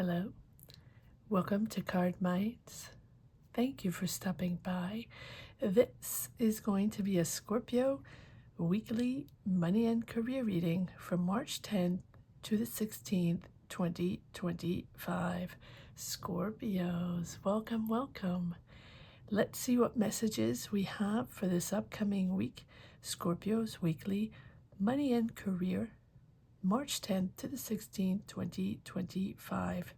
Hello, welcome to Cardminds. Thank you for stopping by. This is going to be a Scorpio weekly money and career reading from March 10th to the 16th, 2025. Scorpios, welcome, welcome. Let's see what messages we have for this upcoming week. Scorpios weekly money and career, March 10th to the 16th, 2025.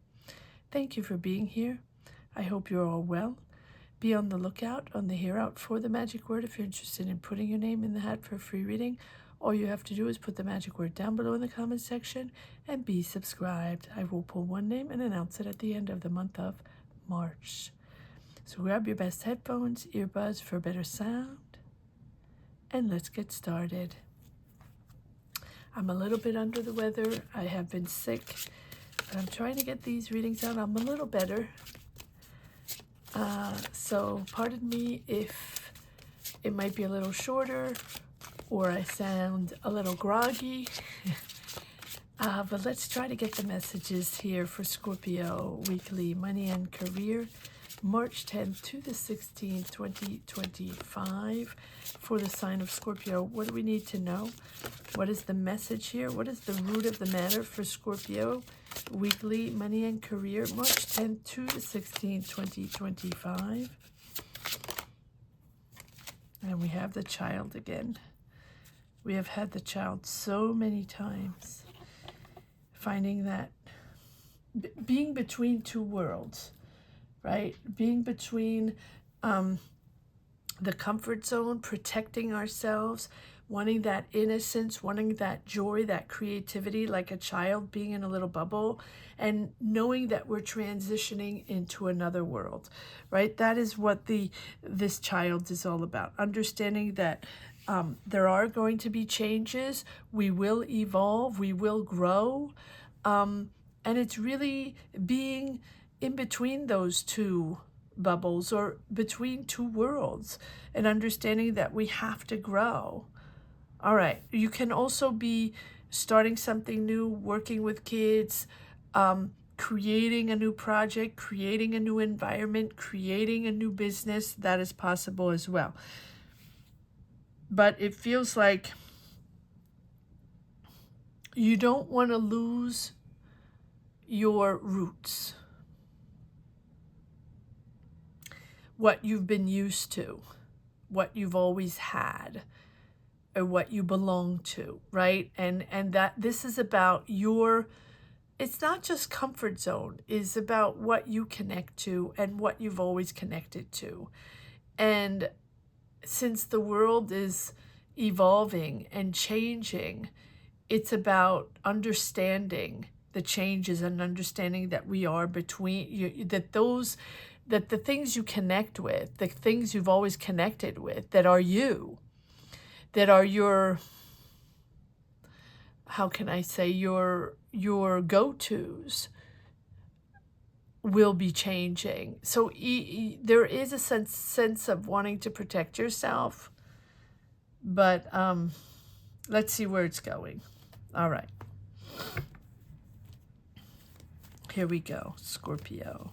Thank you for being here. I hope you're all well. Be on the lookout on the Hear Out for the magic word if you're interested in putting your name in the hat for a free reading. All you have to do is put the magic word down below in the comment section and be subscribed. I will pull one name and announce it at the end of the month of March. So grab your best headphones, earbuds for better sound, and let's get started. I'm a little bit under the weather. I have been sick, but I'm trying to get these readings out. I'm a little better. So pardon me if it might be a little shorter or I sound a little groggy. But let's try to get the messages here for Scorpio weekly money and career, March 10th to the 16th, 2025. For the sign of Scorpio, what do we need to know? What is the message here? What is the root of the matter for Scorpio weekly money and career, March 10th to the 16th, 2025? And we have the child again. We have had the child so many times. Finding that being between two worlds, right? Being between the comfort zone, protecting ourselves, wanting that innocence, wanting that joy, that creativity, like a child being in a little bubble, and knowing that we're transitioning into another world, right? That is what this child is all about. Understanding that there are going to be changes, we will evolve, we will grow, and it's really being in between those two bubbles or between two worlds and understanding that we have to grow. All right, you can also be starting something new, working with kids, creating a new project, creating a new environment, creating a new business. That is possible as well. But it feels like you don't want to lose your roots, what you've been used to, what you've always had, or what you belong to, right? And that this is about it's not just comfort zone, it's about what you connect to and what you've always connected to. And since the world is evolving and changing, it's about understanding the changes and understanding that we are between you, that the things you connect with, the things you've always connected with, that are you, that are your, how can I say, your go-tos, will be changing. So there is a sense of wanting to protect yourself, but let's see where it's going. All right. Here we go, Scorpio.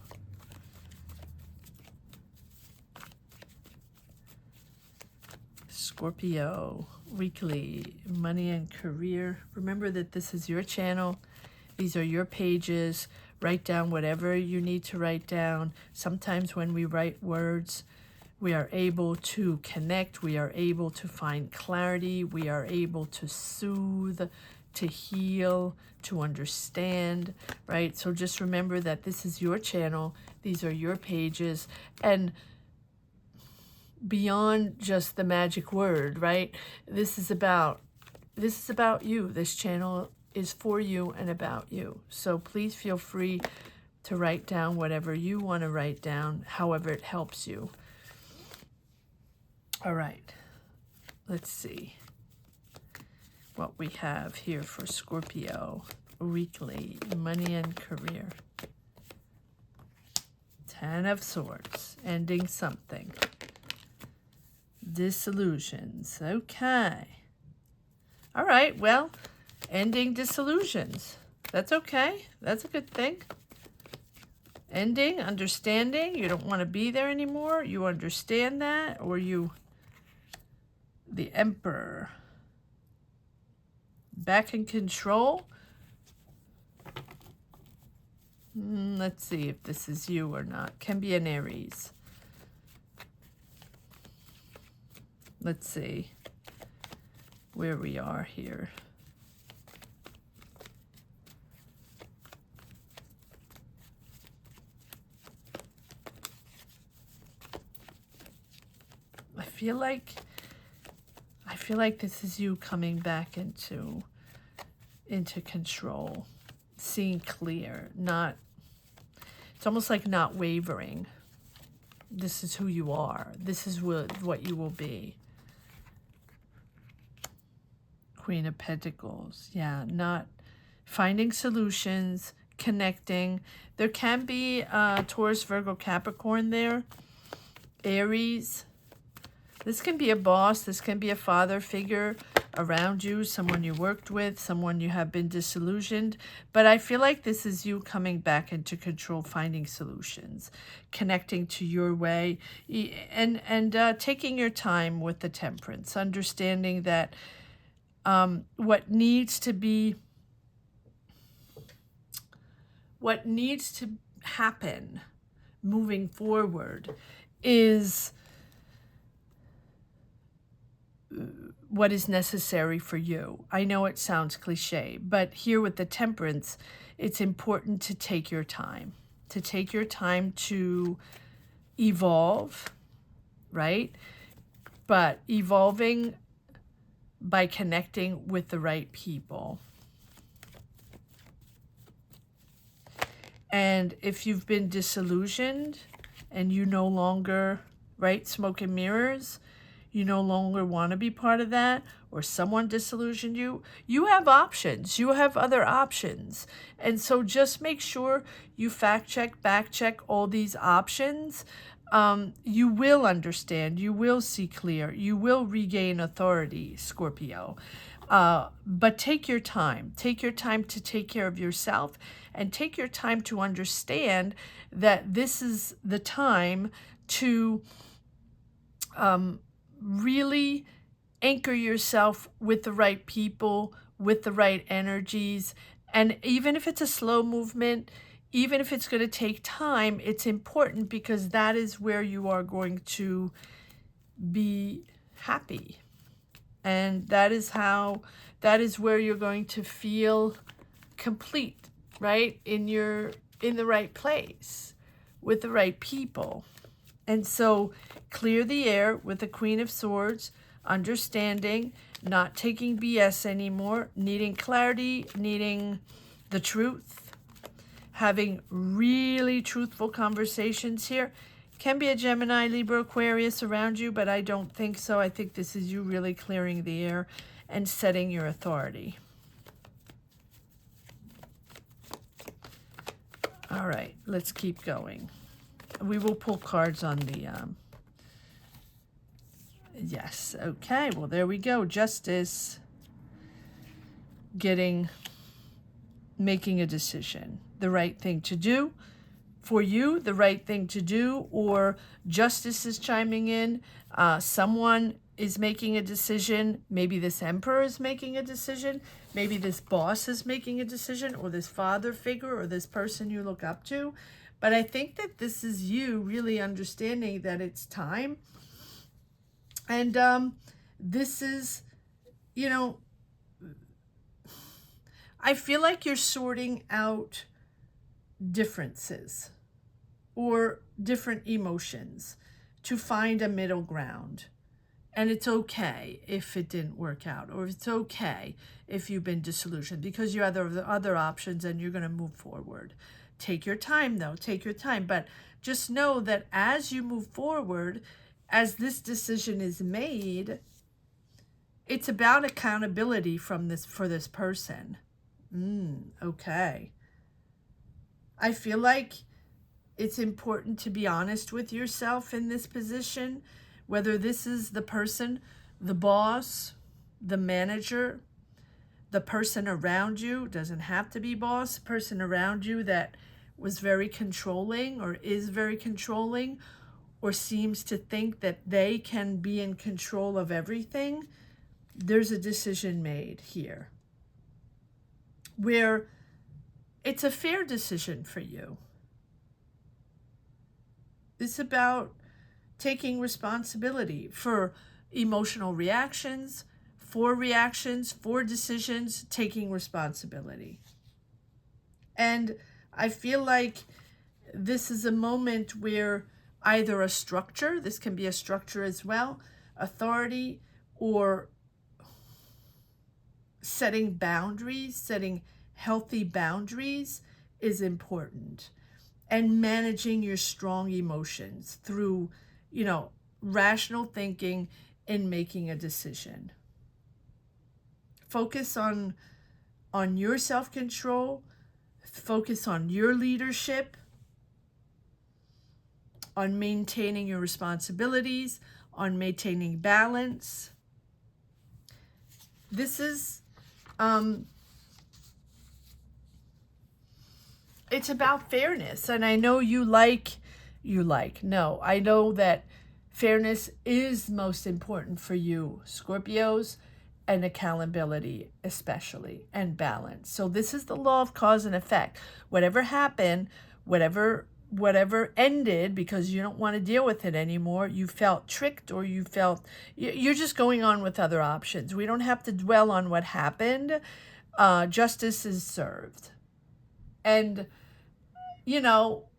Scorpio weekly money and career. Remember that this is your channel. These are your pages. Write down whatever you need to write down. Sometimes when we write words, we are able to connect. We are able to find clarity. We are able to soothe, to heal, to understand, right? So just remember that this is your channel. These are your pages. And beyond just the magic word, right? This is about you. This channel is for you and about you. So please feel free to write down whatever you want to write down, however it helps you. All right, let's see what we have here for Scorpio weekly money and career. 10 of Swords, ending something. Disillusions. Okay. All right, well, ending disillusions. That's okay. That's a good thing. Ending, understanding, you don't want to be there anymore. You understand that, or you, the Emperor, back in control. Let's see if this is you or not. Can be an Aries. Let's see where we are here. I feel like this is you coming back into control, seeing clear, not, it's almost like not wavering. This is who you are. This is what you will be. Queen of Pentacles. Yeah, not finding solutions, connecting. There can be Taurus, Virgo, Capricorn there. Aries. This can be a boss. This can be a father figure around you, someone you worked with, someone you have been disillusioned. But I feel like this is you coming back into control, finding solutions, connecting to your way, and taking your time with the Temperance, understanding that what needs to happen moving forward is what is necessary for you. I know it sounds cliche, but here with the Temperance, it's important to take your time, to evolve, right? But evolving by connecting with the right people. And if you've been disillusioned and you no longer, right, smoke and mirrors, you no longer want to be part of that, or someone disillusioned you, you have options. You have other options. And so just make sure you fact check, back check all these options. You will understand. You will see clear. You will regain authority, Scorpio. But take your time. Take your time to take care of yourself, and take your time to understand that this is the time to really anchor yourself with the right people, with the right energies. And even if it's a slow movement, even if it's going to take time, it's important, because that is where you are going to be happy. And that is where you're going to feel complete, right? In the right place, with the right people. And so clear the air with the Queen of Swords, understanding, not taking BS anymore, needing clarity, needing the truth, having really truthful conversations here. Can be a Gemini, Libra, Aquarius around you, but I don't think so. I think this is you really clearing the air and setting your authority. All right, let's keep going. We will pull cards on the... Yes, okay, well, there we go. Justice, making a decision. The right thing to do for you, the right thing to do, or justice is chiming in. Someone is making a decision. Maybe this Emperor is making a decision. Maybe this boss is making a decision, or this father figure, or this person you look up to. But I think that this is you really understanding that it's time. And this is, I feel like you're sorting out differences or different emotions to find a middle ground. And it's okay if it didn't work out, or it's okay if you've been disillusioned, because you have the other options and you're going to move forward. Take your time, though. Take your time. But just know that as you move forward, as this decision is made, it's about accountability for this person. Okay. I feel like it's important to be honest with yourself in this position, whether this is the person, the boss, the manager, the person around you, doesn't have to be boss, person around you that was very controlling or is very controlling or seems to think that they can be in control of everything, there's a decision made here where it's a fair decision for you. It's about taking responsibility for emotional reactions, for decisions, taking responsibility. And I feel like this is a moment where either a structure, this can be a structure as well, authority, or setting boundaries, setting healthy boundaries is important. And managing your strong emotions through, rational thinking and making a decision. Focus on your self-control, focus on your leadership, on maintaining your responsibilities, on maintaining balance. This is, it's about fairness. And I know I know that fairness is most important for you, Scorpios, and accountability especially, and balance. So this is the law of cause and effect. Whatever happened, whatever ended because you don't want to deal with it anymore, you felt tricked or you felt, you're just going on with other options. We don't have to dwell on what happened. Justice is served. And,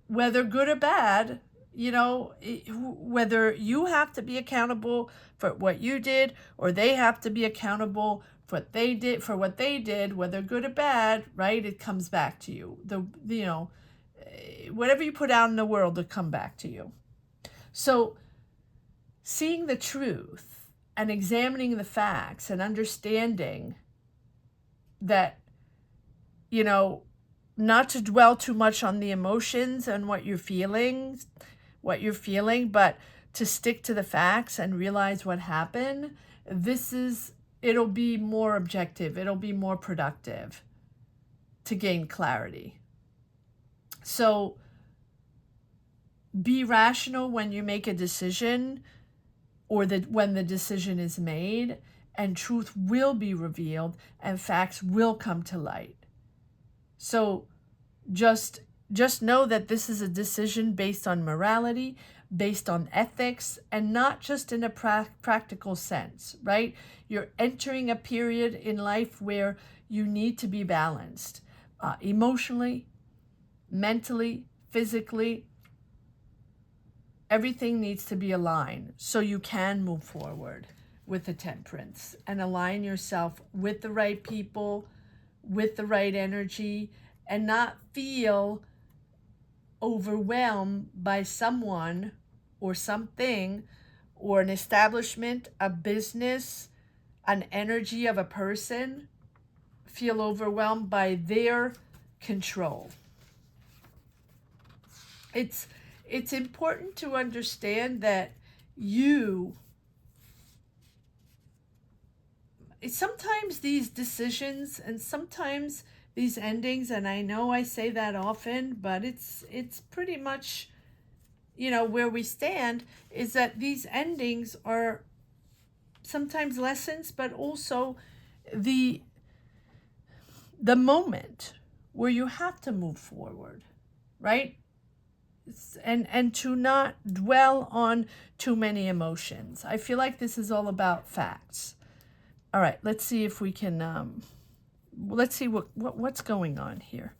whether good or bad, whether you have to be accountable for what you did or they have to be accountable for what they did, whether good or bad, right? It comes back to you. Whatever you put out in the world will come back to you. So seeing the truth and examining the facts and understanding that, not to dwell too much on the emotions and what you're feeling, but to stick to the facts and realize what happened, it'll be more objective. It'll be more productive to gain clarity. So be rational when you make a decision or when the decision is made, and truth will be revealed and facts will come to light. So just know that this is a decision based on morality, based on ethics, and not just in a practical sense, right? You're entering a period in life where you need to be balanced emotionally, mentally, physically. Everything needs to be aligned so you can move forward with the temperance and align yourself with the right people, with the right energy, and not feel overwhelmed by someone or something or an establishment, a business, an energy of a person. Feel overwhelmed by their control. It's important to understand that sometimes these decisions and sometimes these endings, and I know I say that often, but it's pretty much, where we stand, is that these endings are sometimes lessons, but also the moment where you have to move forward, right? And to not dwell on too many emotions. I feel like this is all about facts. All right, let's see if we can, let's see what's going on here.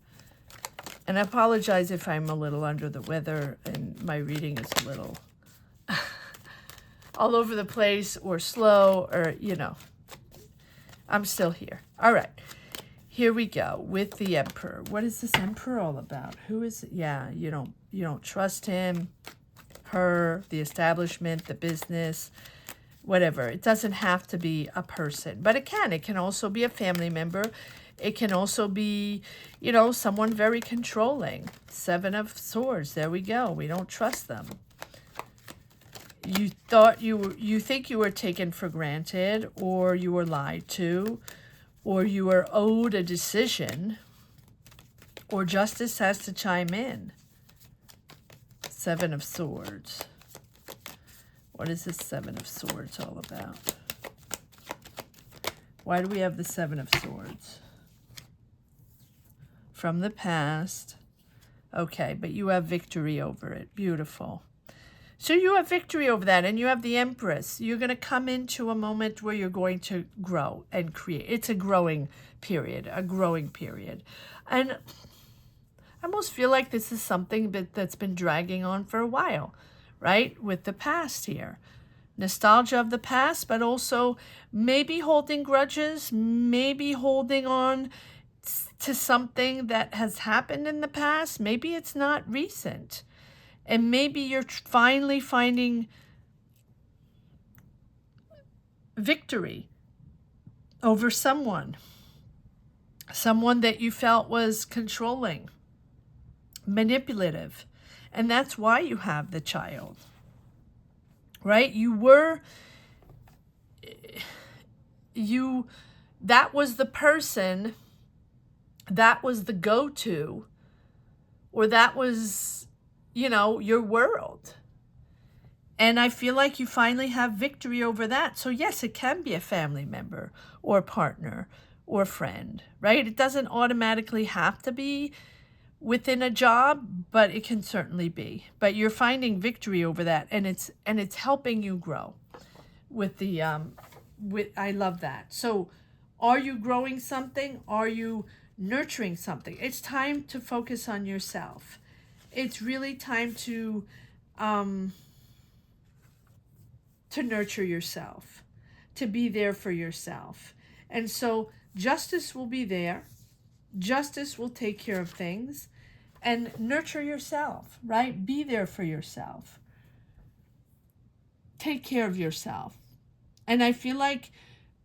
And I apologize if I'm a little under the weather and my reading is a little all over the place or slow or, I'm still here. All right, here we go with the Emperor. What is this Emperor all about? Who is it? Yeah, you don't trust him, her, the establishment, the business, whatever. It doesn't have to be a person, but it can also be a family member. It can also be, someone very controlling. 7 of Swords. There we go. We don't trust them. You think you were taken for granted, or you were lied to, or you were owed a decision, or justice has to chime in. Seven of Swords. What is this Seven of Swords all about? Why do we have the Seven of Swords? From the past. Okay, but you have victory over it. Beautiful. So you have victory over that, and you have the Empress. You're going to come into a moment where you're going to grow and create. It's a growing period, And I almost feel like this is something that's been dragging on for a while, right? With the past here. Nostalgia of the past, but also maybe holding grudges, maybe holding on to something that has happened in the past. Maybe it's not recent. And maybe you're finally finding victory over someone that you felt was controlling, manipulative. And that's why you have the Child, right? That was the person, that was the go-to, or that was, your world. And I feel like you finally have victory over that. So yes, it can be a family member or partner or friend, right? It doesn't automatically have to be within a job, but it can certainly be. But you're finding victory over that, and it's helping you grow with the I love that. So are you growing something? Are you nurturing something? It's time to focus on yourself. It's really time to nurture yourself, to be there for yourself. And so justice will be there. Justice will take care of things. And nurture yourself, right? Be there for yourself. Take care of yourself. And I feel like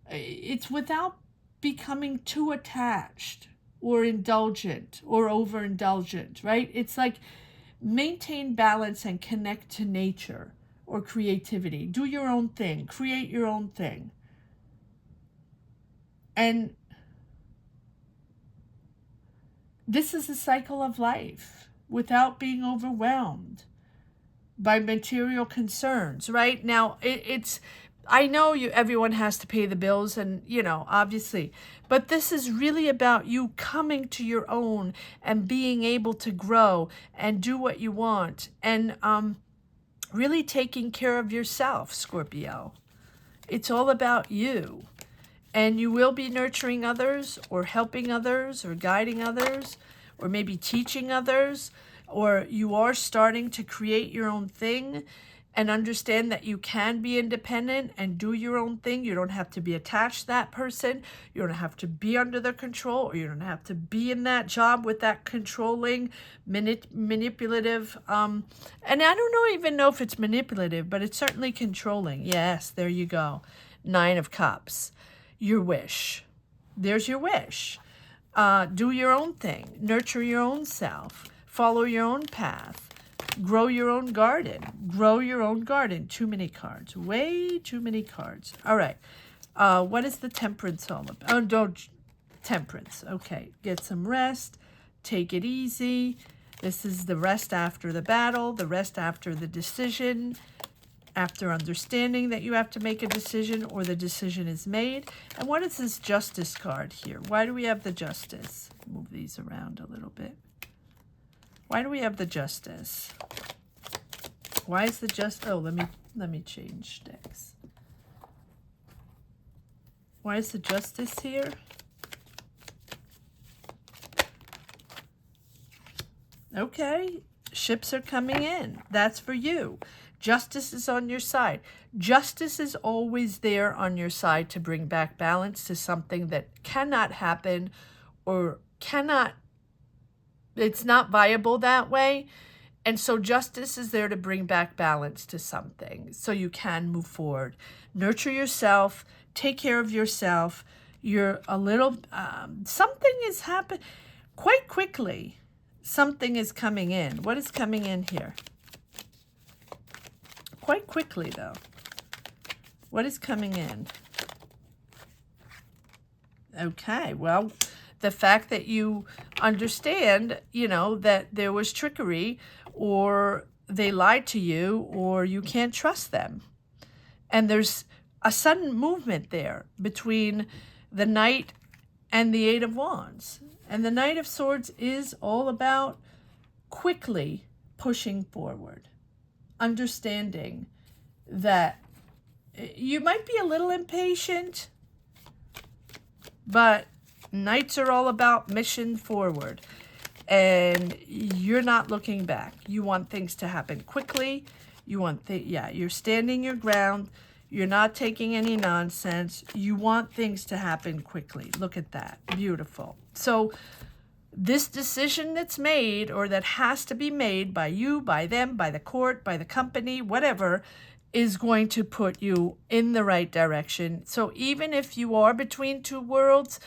it's without becoming too attached or indulgent or overindulgent, right? It's like maintain balance and connect to nature or creativity. Do your own thing. Create your own thing. And this is a cycle of life without being overwhelmed by material concerns, right? Now, I know everyone has to pay the bills and, obviously, but this is really about you coming to your own and being able to grow and do what you want and really taking care of yourself, Scorpio. It's all about you. And you will be nurturing others or helping others or guiding others or maybe teaching others, or you are starting to create your own thing and understand that you can be independent and do your own thing. You don't have to be attached to that person. You don't have to be under their control, or you don't have to be in that job with that controlling, manipulative, and I don't even know if it's manipulative, but it's certainly controlling. Yes, there you go. 9 of Cups. Your wish. There's your wish. Do your own thing. Nurture your own self. Follow your own path. Grow your own garden. Grow your own garden. Too many cards. Way too many cards. All right. What is the Temperance all about? Oh, don't. Temperance. Okay. Get some rest. Take it easy. This is the rest after the battle. The rest after the decision. After understanding that you have to make a decision or the decision is made. And what is this Justice card here? Why do we have the Justice? Move these around a little bit. Why do we have the Justice? Why is the Justice? Oh, let me change decks. Why is the Justice here? Okay, ships are coming in. That's for you. Justice is on your side. Justice is always there on your side to bring back balance to something that cannot happen or it's not viable that way. And so justice is there to bring back balance to something so you can move forward. Nurture yourself. Take care of yourself. You're a little, something is happening quite quickly. Something is coming in. What is coming in here? Quite quickly, though. What is coming in? Okay, well, the fact that you understand, you know, that there was trickery, or they lied to you, or you can't trust them. And there's a sudden movement there between the Knight and the Eight of Wands. And the Knight of Swords is all about quickly pushing forward, understanding that you might be a little impatient, but Knights are all about mission forward. And you're not looking back. You want things to happen quickly. You want you're standing your ground. You're not taking any nonsense. You want things to happen quickly. Look at that. Beautiful. So this decision that's made, or that has to be made by you, by them, by the court, by the company, whatever, is going to put you in the right direction. So even if you are between two worlds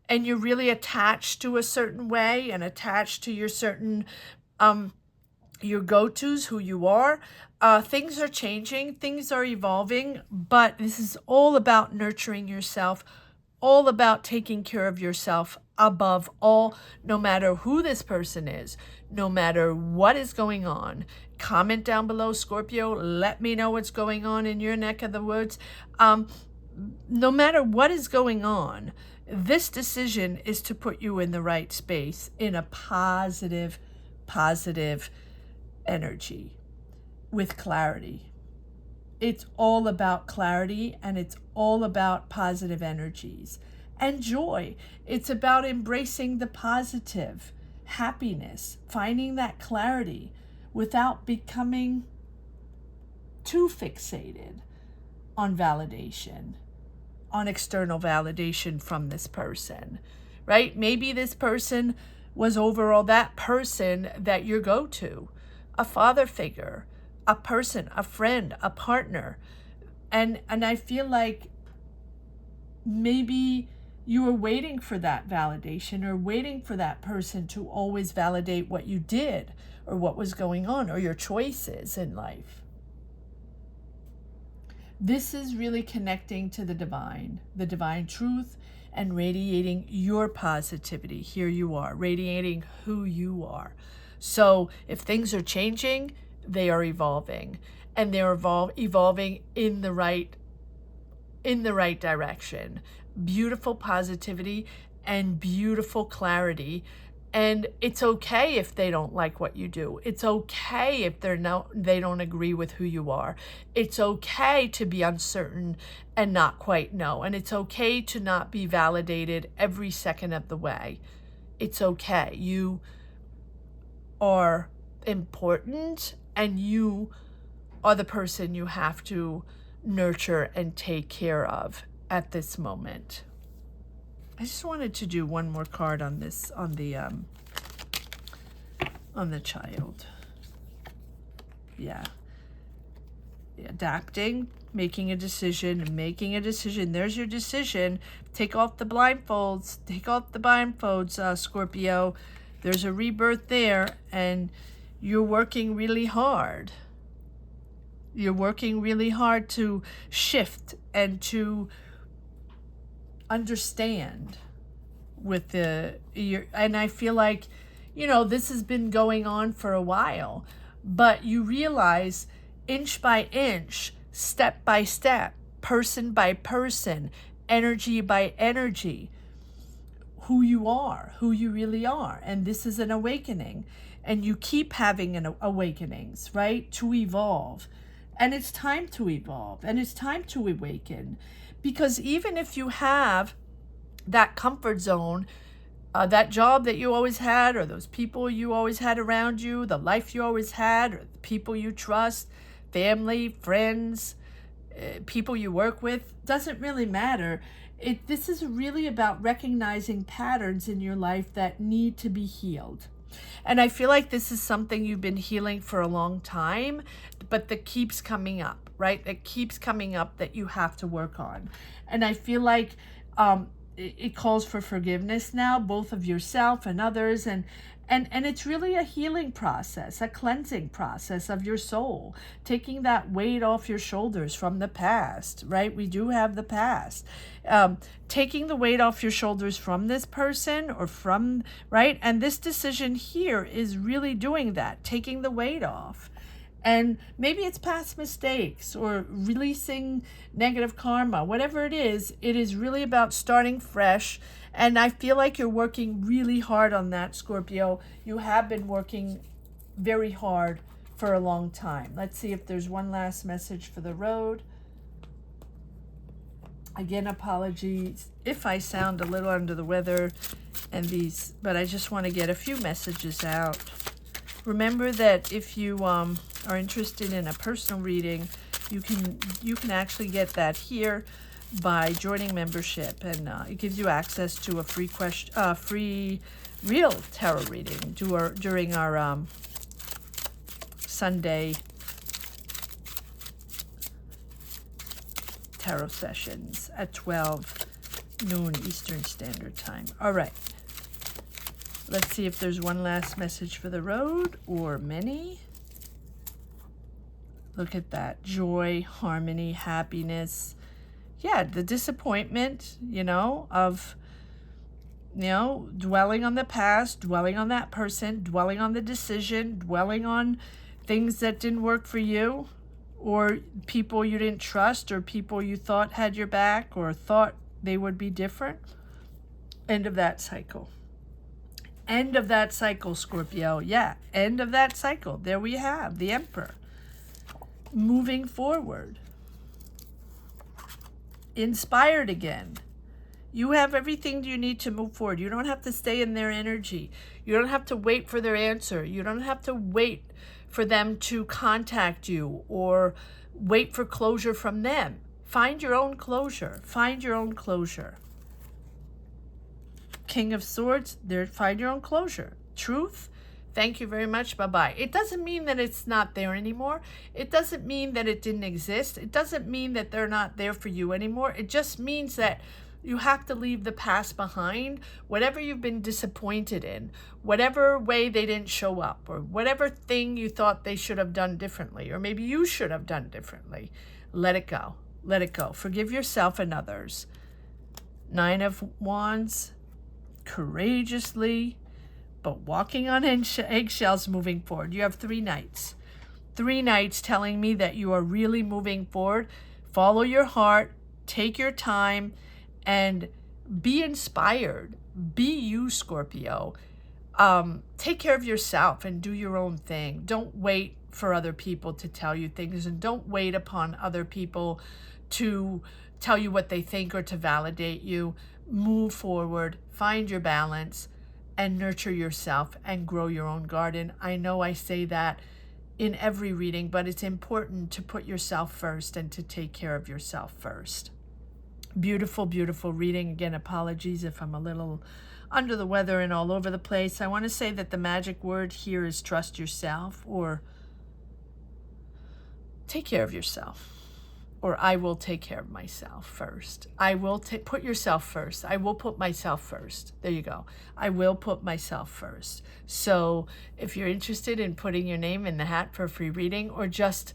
and you're really attached to a certain way and attached to your certain your go-tos, who you are, things are changing, things are evolving, but this is all about nurturing yourself, all about taking care of yourself above all, no matter who this person is, no matter what is going on. Comment down below, Scorpio. Let me know what's going on in your neck of the woods. No matter what is going on, this decision is to put you in the right space, in a positive energy, with clarity. It's all about clarity, and it's all about positive energies and joy. It's about embracing the positive, happiness, finding that clarity without becoming too fixated on validation, on external validation from this person, right? Maybe this person was overall that person that you go to, a father figure, a person, a friend, a partner. And I feel like maybe you were waiting for that validation, or waiting for that person to always validate what you did, or what was going on, or your choices in life. This is really connecting to the divine truth, and radiating your positivity. Here you are, radiating who you are. So if things are changing, they are evolving, and they're evolving in the right direction. Beautiful positivity and beautiful clarity. And it's okay if they don't like what you do. It's okay if they don't agree with who you are. It's okay to be uncertain and not quite know. And it's okay to not be validated every second of the way. It's okay. You are important, and you are the person you have to nurture and take care of at this moment. I just wanted to do one more card on this, on the child. Yeah. Adapting, making a decision. There's your decision. Take off the blindfolds. Scorpio. There's a rebirth there, and you're working really hard. You're working really hard to shift and to understand with and I feel like, you know, this has been going on for a while, but you realize inch by inch, step by step, person by person, energy by energy, who you are, who you really are. And this is an awakening, and you keep having awakenings, right? To evolve. And it's time to evolve, and it's time to awaken. Because even if you have that comfort zone, that job that you always had, or those people you always had around you, the life you always had, or the people you trust, family, friends, people you work with, doesn't really matter. This is really about recognizing patterns in your life that need to be healed. And I feel like this is something you've been healing for a long time, but that keeps coming up, right? That keeps coming up that you have to work on. And I feel like it calls for forgiveness now, both of yourself and others. And And it's really a healing process, a cleansing process of your soul, taking that weight off your shoulders from the past, right? We do have the past. Taking the weight off your shoulders from this person or from, right? And this decision here is really doing that, taking the weight off. And maybe it's past mistakes or releasing negative karma, whatever it is really about starting fresh. And I feel like you're working really hard on that, Scorpio. You have been working very hard for a long time. Let's see if there's one last message for the road. Again, apologies if I sound a little under the weather but I just want to get a few messages out. Remember that if you are interested in a personal reading, you can actually get that here by joining membership, and it gives you access to a free real tarot reading during our Sunday tarot sessions at 12 noon Eastern Standard Time. All right. Let's see if there's one last message for the road or many. Look at that. Joy, harmony, happiness. Yeah, the disappointment, of, dwelling on the past, dwelling on that person, dwelling on the decision, dwelling on things that didn't work for you, or people you didn't trust, or people you thought had your back, or thought they would be different. End of that cycle. End of that cycle, Scorpio. Yeah, end of that cycle. There we have the Emperor. Moving forward. Inspired again. You have everything you need to move forward. You don't have to stay in their energy. You don't have to wait for their answer. You don't have to wait for them to contact you or wait for closure from them. Find your own closure. Find your own closure. King of Swords, there, find your own closure. Truth, thank you very much, bye-bye. It doesn't mean that it's not there anymore. It doesn't mean that it didn't exist. It doesn't mean that they're not there for you anymore. It just means that you have to leave the past behind, whatever you've been disappointed in, whatever way they didn't show up, or whatever thing you thought they should have done differently, or maybe you should have done differently. Let it go. Let it go. Forgive yourself and others. 9 of Wands, courageously, but walking on eggshells, moving forward. You have 3 knights. 3 knights telling me that you are really moving forward. Follow your heart, take your time, and be inspired. Be you, Scorpio. Take care of yourself and do your own thing. Don't wait for other people to tell you things, and don't wait upon other people to tell you what they think or to validate you. Move forward, find your balance, and nurture yourself and grow your own garden. I know I say that in every reading, but it's important to put yourself first and to take care of yourself first. Beautiful, beautiful reading. Again, apologies if I'm a little under the weather and all over the place. I want to say that the magic word here is trust yourself, or take care of yourself, or I will take care of myself first. I will put yourself first. I will put myself first. There you go. I will put myself first. So if you're interested in putting your name in the hat for a free reading, or just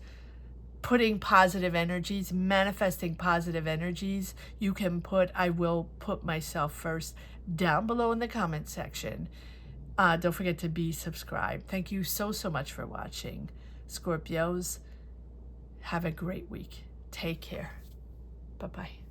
putting positive energies, manifesting positive energies, you can put I will put myself first down below in the comment section. Don't forget to be subscribed. Thank you so much for watching. Scorpios, have a great week. Take care. Bye-bye.